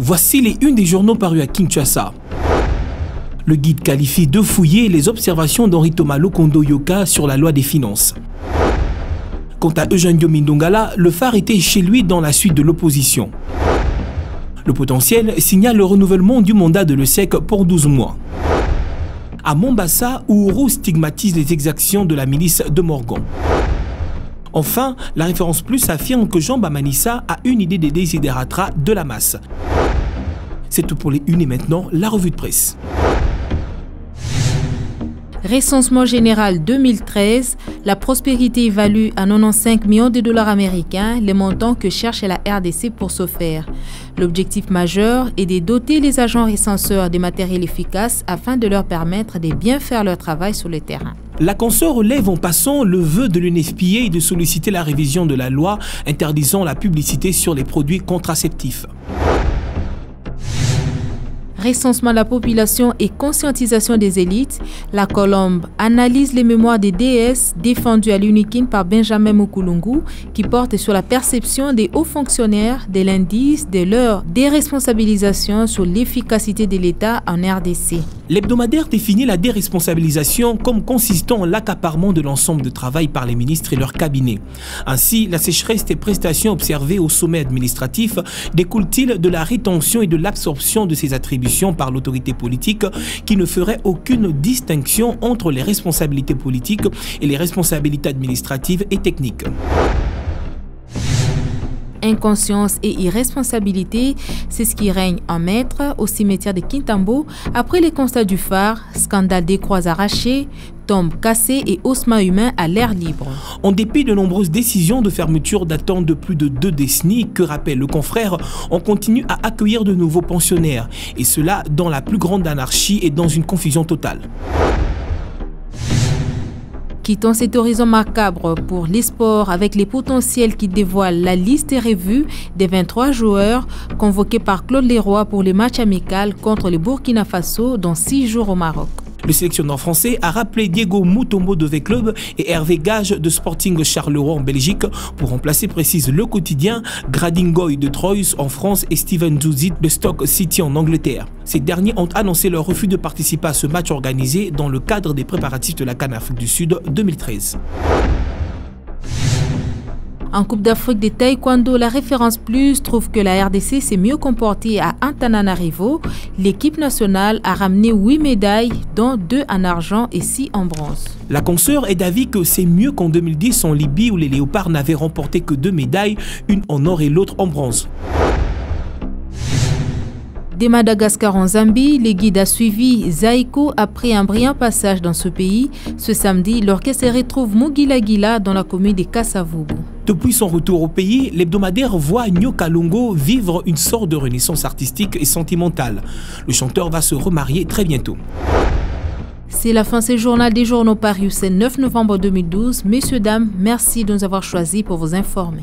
Voici les unes des journaux parus à Kinshasa. Le guide qualifie de fouiller les observations d'Henri Thomas Lokondo Yoka sur la loi des finances. Quant à Eugène Diomine Ndongala, le phare était chez lui dans la suite de l'opposition. Le potentiel signale le renouvellement du mandat de l'ESSEC pour 12 mois. À Mombasa, Uhuru stigmatise les exactions de la milice de Morgan. Enfin, la référence plus affirme que Jean Bamanissa a une idée des desiderata de la masse. C'est tout pour les unes et maintenant la revue de presse. Recensement général 2013, la prospérité évalue à 95 millions de dollars américains les montants que cherche la RDC pour ce faire. L'objectif majeur est de doter les agents recenseurs des matériels efficaces afin de leur permettre de bien faire leur travail sur le terrain. La consoeur relève en passant le vœu de l'UNFPA de solliciter la révision de la loi interdisant la publicité sur les produits contraceptifs. Recensement de la population et conscientisation des élites, la Colombe analyse les mémoires des DS défendues à l'UNIKIN par Benjamin Mukulungu qui portent sur la perception des hauts fonctionnaires de l'indice de leur déresponsabilisation sur l'efficacité de l'État en RDC. L'hebdomadaire définit la déresponsabilisation comme consistant en l'accaparement de l'ensemble de travail par les ministres et leurs cabinets. Ainsi, la sécheresse des prestations observées au sommet administratif découle-t-il de la rétention et de l'absorption de ces attributions par l'autorité politique qui ne ferait aucune distinction entre les responsabilités politiques et les responsabilités administratives et techniques. Inconscience et irresponsabilité, c'est ce qui règne en maître au cimetière de Kintambo après les constats du phare, scandale des croix arrachées, tombes cassées et ossements humains à l'air libre. En dépit de nombreuses décisions de fermeture datant de plus de 2 décennies, que rappelle le confrère, on continue à accueillir de nouveaux pensionnaires, et cela dans la plus grande anarchie et dans une confusion totale. Quittons cet horizon macabre pour les sports avec les potentiels qui dévoilent la liste revue des 23 joueurs convoqués par Claude Leroy pour les matchs amicaux contre le Burkina Faso dans 6 jours au Maroc. Le sélectionneur français a rappelé Diego Mutombo de V-Club et Hervé Gage de Sporting Charleroi en Belgique pour remplacer, précise Le Quotidien, Gradingoy de Troyes en France et Steven Zuzit de Stoke City en Angleterre. Ces derniers ont annoncé leur refus de participer à ce match organisé dans le cadre des préparatifs de la CAN Afrique du Sud 2013. En Coupe d'Afrique de Taekwondo, la référence plus trouve que la RDC s'est mieux comportée à Antananarivo. L'équipe nationale a ramené 8 médailles, dont 2 en argent et 6 en bronze. La consoeur est d'avis que c'est mieux qu'en 2010 en Libye où les léopards n'avaient remporté que 2 médailles, une en or et l'autre en bronze. De Madagascar en Zambie, le guide a suivi Zaïko après un brillant passage dans ce pays. Ce samedi, l'orchestre retrouve Mugila Gila dans la commune de Kasavubu. Depuis son retour au pays, l'hebdomadaire voit Nyoka Longo vivre une sorte de renaissance artistique et sentimentale. Le chanteur va se remarier très bientôt. C'est la fin de ce journal des journaux parus ce 9 novembre 2012. Messieurs, dames, merci de nous avoir choisis pour vous informer.